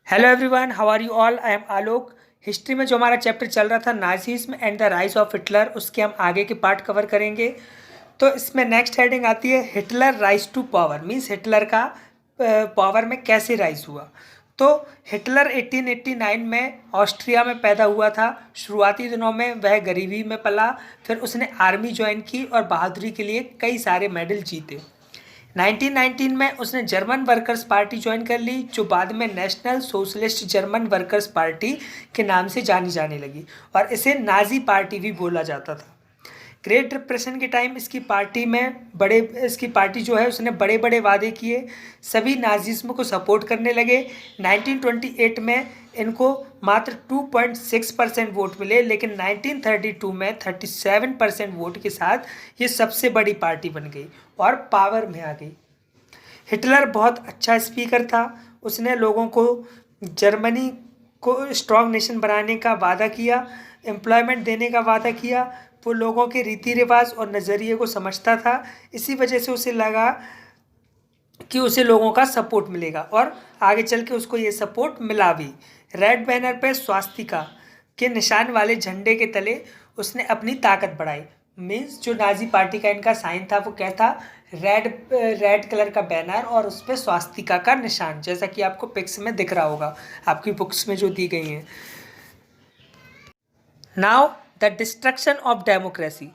Hello everyone, how are you all. I am Alok. History में जो हमारा चैप्टर चल रहा था Nazism and the rise of Hitler, उसके हम आगे के पार्ट कवर करेंगे। तो इसमें नेक्स्ट हेडिंग आती है Hitler rise to power, means Hitler का पावर में कैसे राइज हुआ। तो हिटलर 1889 में ऑस्ट्रिया में पैदा हुआ था। शुरुआती दिनों में वह गरीबी में पला, फिर उसने आर्मी ज्वाइन की और बहादुरी के लिए कई सारे मेडल जीते। 1919 में उसने जर्मन वर्कर्स पार्टी ज्वाइन कर ली, जो बाद में national socialist German workers party के नाम से जानी जाने लगी और इसे नाजी पार्टी भी बोला जाता था। ग्रेट डिप्रेशन के टाइम इसकी पार्टी जो है उसने बड़े बड़े वादे किए, सभी नाजिज्म को सपोर्ट करने लगे। 1928 में इनको मात्र 2.6% वोट मिले, लेकिन 1932 में 37% वोट के साथ ये सबसे बड़ी पार्टी बन गई और पावर में आ गई। हिटलर बहुत अच्छा स्पीकर था। उसने लोगों को जर्मनी को स्ट्रॉन्ग नेशन बनाने का वादा किया, एम्प्लॉयमेंट देने का वादा किया। वो लोगों के रीति रिवाज और नज़रिए को समझता था, इसी वजह से उसे लगा कि उसे लोगों का सपोर्ट मिलेगा और आगे चल के उसको ये सपोर्ट मिला भी। रेड बैनर पे स्वास्तिका के निशान वाले झंडे के तले उसने अपनी ताकत बढ़ाई। मीन्स जो नाजी पार्टी का इनका साइन था वो क्या था, रेड कलर का बैनर और उस पर स्वास्तिका का निशान, जैसा कि आपको पिक्स में दिख रहा होगा आपकी बुक्स में जो दी गई हैं। Now the destruction of democracy.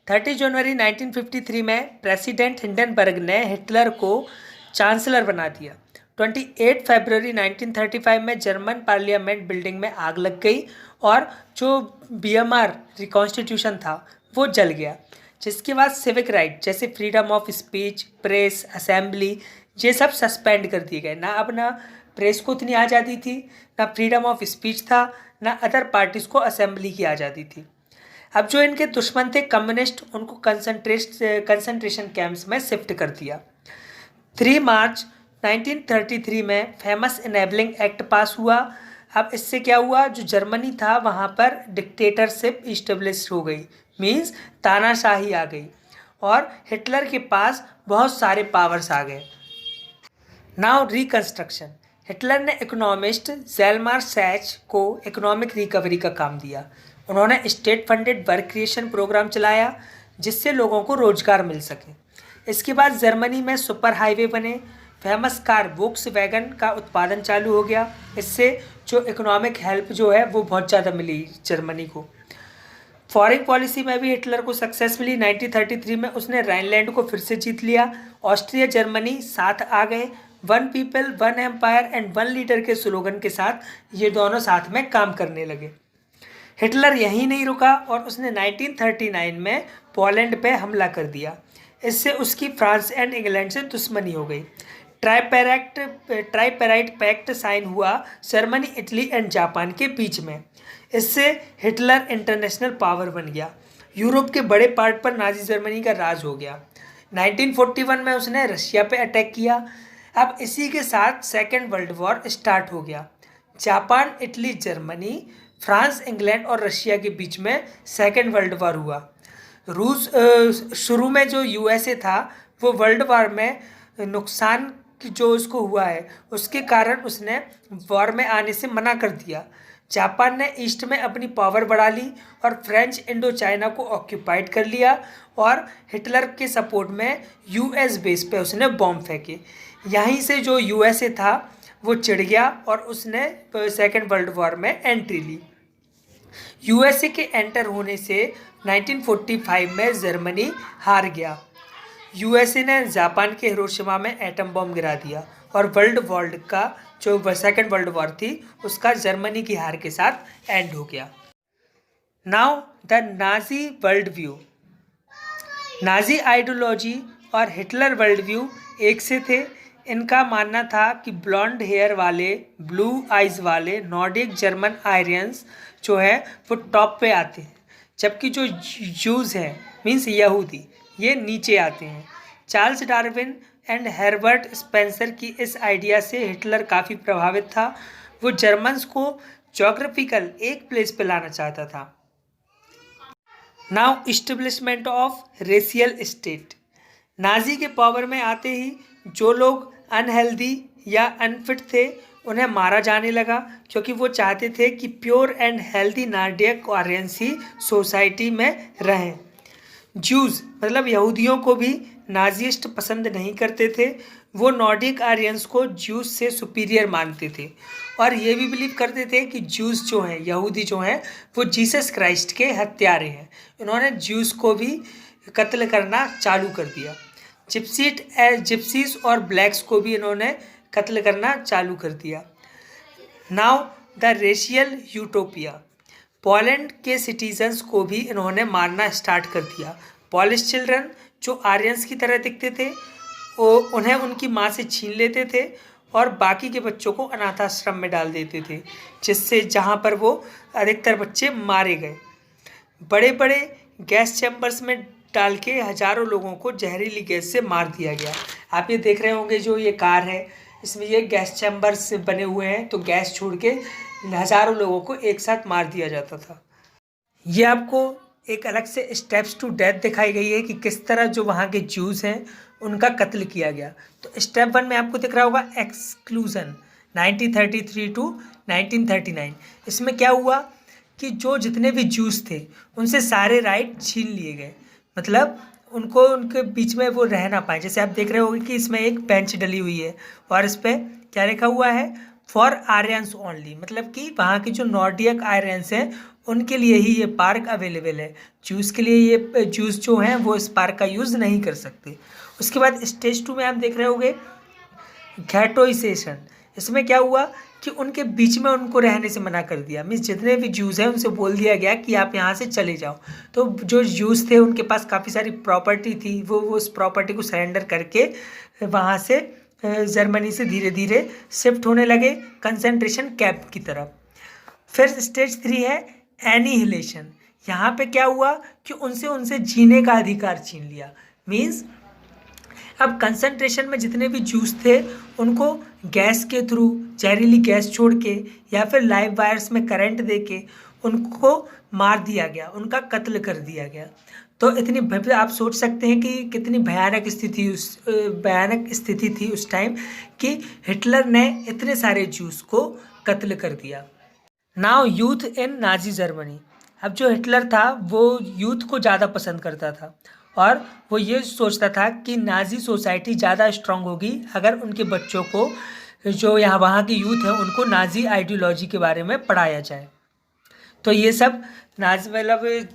30 जनवरी 1953 में प्रेसिडेंट हिंडनबर्ग ने हिटलर को चांसलर बना दिया। 28 फरवरी 1935 में जर्मन पार्लियामेंट बिल्डिंग में आग लग गई और जो बीएमआर कॉन्स्टिट्यूशन था वो जल गया, जिसके बाद सिविक राइट जैसे freedom of speech, press, assembly, ये सब सस्पेंड कर दिए गए। ना अब ना प्रेस को इतनी आज़ादी थी, ना फ्रीडम ऑफ स्पीच था, ना अदर पार्टीज़ को असेंबली की आज़ादी थी। अब जो इनके दुश्मन थे कम्युनिस्ट, उनको कंसंट्रेशन कैंप्स में शिफ्ट कर दिया। 3 मार्च 1933 में फेमस इनेबलिंग एक्ट पास हुआ। अब इससे क्या हुआ, जो जर्मनी था वहाँ पर डिक्टेटरशिप इस्टेब्लिश हो गई, मींस तानाशाही आ गई और हिटलर के पास बहुत सारे पावर्स आ गए। Now reconstruction. हिटलर ने इकोनॉमिस्ट जेलमार सैच को इकोनॉमिक रिकवरी का काम दिया। उन्होंने state funded work creation programme चलाया जिससे लोगों को रोजगार मिल सके। इसके बाद जर्मनी में सुपर हाईवे बने, फेमस कार वोक्स वैगन का उत्पादन चालू हो गया। इससे जो इकोनॉमिक हेल्प जो है वो बहुत ज़्यादा मिली जर्मनी को। फॉरेन पॉलिसी में भी हिटलर को सक्सेस मिली। 1933 में उसने राइनलैंड को फिर से जीत लिया। ऑस्ट्रिया जर्मनी साथ आ गए। One people one empire and one leader के स्लोगन के साथ ये दोनों साथ में काम करने लगे। हिटलर यहीं नहीं रुका और उसने 1939 में पोलैंड पे हमला कर दिया। इससे उसकी फ्रांस एंड इंग्लैंड से दुश्मनी हो गई। ट्राइपेराइट पैक्ट साइन हुआ जर्मनी, इटली एंड जापान के बीच में। इससे हिटलर इंटरनेशनल पावर बन गया। यूरोप के बड़े पार्ट पर नाजी जर्मनी का राज हो गया। 1941 में उसने रशिया पे अटैक किया। अब इसी के साथ सेकेंड वर्ल्ड वॉर स्टार्ट हो गया। Japan, Italy, Germany, France, England और रशिया के बीच में सेकेंड वर्ल्ड वॉर हुआ। रूस शुरू में जो यूएसए था वो वर्ल्ड वॉर में नुकसान जो उसको हुआ है उसके कारण उसने वॉर में आने से मना कर दिया। जापान ने ईस्ट में अपनी पावर बढ़ा ली और फ्रेंच इंडो चाइना को ऑक्यूपाइड कर लिया और हिटलर के सपोर्ट में यूएस बेस पे उसने बॉम्ब फेंके। यहीं से जो यूएसए था वो चिढ़ गया और उसने सेकेंड वर्ल्ड वॉर में एंट्री ली। यूएसए के एंटर होने से 1945 में जर्मनी हार गया। यूएसए ने जापान के हिरोशिमा में एटम बॉम्ब गिरा दिया और वर्ल्ड का जो सेकेंड वर्ल्ड वॉर थी उसका जर्मनी की हार के साथ एंड हो गया। Now the Nazi world view. Nazi ideology और हिटलर वर्ल्ड व्यू एक से थे। इनका मानना था कि ब्लॉन्ड हेयर वाले, ब्लू आइज वाले नॉर्डिक जर्मन आर्यंस जो है वो टॉप पे आते हैं, जबकि जो जूज हैं मीन्स यहूदी ये नीचे आते हैं। चार्ल्स डार्विन एंड हेrbert स्पेंसर की इस आइडिया से हिटलर काफ़ी प्रभावित था। वो जर्मन्स को जोग्राफिकल एक प्लेस पे लाना चाहता था। Now establishment of racial state. Nazi के पावर में आते ही जो लोग अनहेल्दी या अनफिट थे उन्हें मारा जाने लगा क्योंकि वो चाहते थे कि pure and healthy Nordic Aryans he society में रहें। ज्यूज मतलब यहूदियों को भी नाजिस्ट पसंद नहीं करते थे। वो नॉर्डिक आर्यंस को ज्यूज से सुपीरियर मानते थे और ये भी बिलीव करते थे कि ज्यूज जो हैं, यहूदी जो हैं, वो जीसस क्राइस्ट के हत्यारे हैं। इन्होंने ज्यूज को भी कत्ल करना चालू कर दिया। जिप्सीज और ब्लैक्स को भी इन्होंने कत्ल करना चालू कर दिया। Now the racial utopia, Poland के सिटीजन्स को भी इन्होंने मारना स्टार्ट कर दिया। पॉलिश चिल्ड्रन जो आर्यंस की तरह दिखते थे उन्हें उनकी माँ से छीन लेते थे और बाकी के बच्चों को अनाथ आश्रम में डाल देते थे, जिससे जहाँ पर वो अधिकतर बच्चे मारे गए। बड़े बड़े गैस चैम्बर्स में डाल के हज़ारों लोगों को जहरीली गैस से मार दिया गया। आप ये देख रहे होंगे जो ये कार है, इसमें ये गैस चैम्बर्स बने हुए हैं, तो गैस छोड़ के हज़ारों लोगों को एक साथ मार दिया जाता था। ये आपको एक अलग से स्टेप्स टू डेथ दिखाई गई है कि किस तरह जो वहाँ के ज्यूज हैं उनका कत्ल किया गया। तो स्टेप 1 में आपको दिख रहा होगा एक्सक्लूजन 1933 टू 1939। इसमें क्या हुआ कि जो जितने भी ज्यूज थे उनसे सारे राइट छीन लिए गए, मतलब उनको उनके बीच में वो रह ना पाए। जैसे आप देख रहे होंगे कि इसमें एक बेंच डली हुई है और इस पर क्या लिखा हुआ है, फॉर आर्यंस ओनली, मतलब कि वहाँ के जो नॉर्डिक आर्यंस हैं उनके लिए ही ये पार्क अवेलेबल है। ज्यूज के लिए ये ज्यूज जो हैं वो इस पार्क का यूज़ नहीं कर सकते। उसके बाद स्टेज 2 में आप देख रहे होंगे घैटोइसेशन। इसमें क्या हुआ कि उनके बीच में उनको रहने से मना कर दिया। मीन्स जितने भी ज्यूज हैं उनसे बोल दिया गया कि आप यहाँ से चले जाओ। तो जो ज्यूज थे उनके पास काफ़ी सारी प्रॉपर्टी थी, वो उस प्रॉपर्टी को सरेंडर करके वहाँ से जर्मनी से धीरे धीरे शिफ्ट होने लगे कंसंट्रेशन कैंप की तरफ। फिर स्टेज 3 है एनिहिलेशन। यहाँ पे क्या हुआ कि उनसे जीने का अधिकार छीन लिया। मीन्स अब कंसंट्रेशन में जितने भी ज्यूज थे उनको गैस के थ्रू, जहरीली गैस छोड़ के या फिर लाइव वायर्स में करंट दे के उनको मार दिया गया, उनका कत्ल कर दिया गया। तो इतनी आप सोच सकते हैं कि कितनी भयानक स्थिति थी उस टाइम कि हिटलर ने इतने सारे ज्यूज को कत्ल कर दिया। Now youth in Nazi Germany. अब जो हिटलर था वो यूथ को ज़्यादा पसंद करता था और वो ये सोचता था कि नाजी सोसाइटी ज़्यादा स्ट्रांग होगी अगर उनके बच्चों को, जो यहाँ वहाँ के यूथ हैं, उनको नाजी आइडियोलॉजी के बारे में पढ़ाया जाए। तो ये सब नाजी मतलब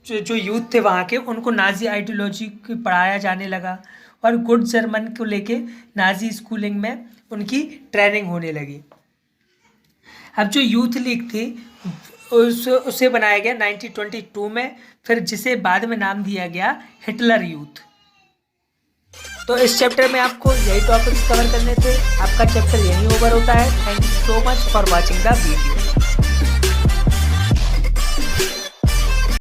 जो यूथ थे वहाँ के, उनको नाजी आइडियोलॉजी पढ़ाया जाने लगा और गुड जर्मन को लेके नाजी स्कूलिंग में उनकी ट्रेनिंग होने लगी। अब जो यूथ लीग थी उसे बनाया गया 1922 में, फिर जिसे बाद में नाम दिया गया हिटलर यूथ। तो इस चैप्टर में आपको यही टॉपिक्स कवर करने थे। आपका चैप्टर यहीं ओवर होता है। Thank you so much for watching the video.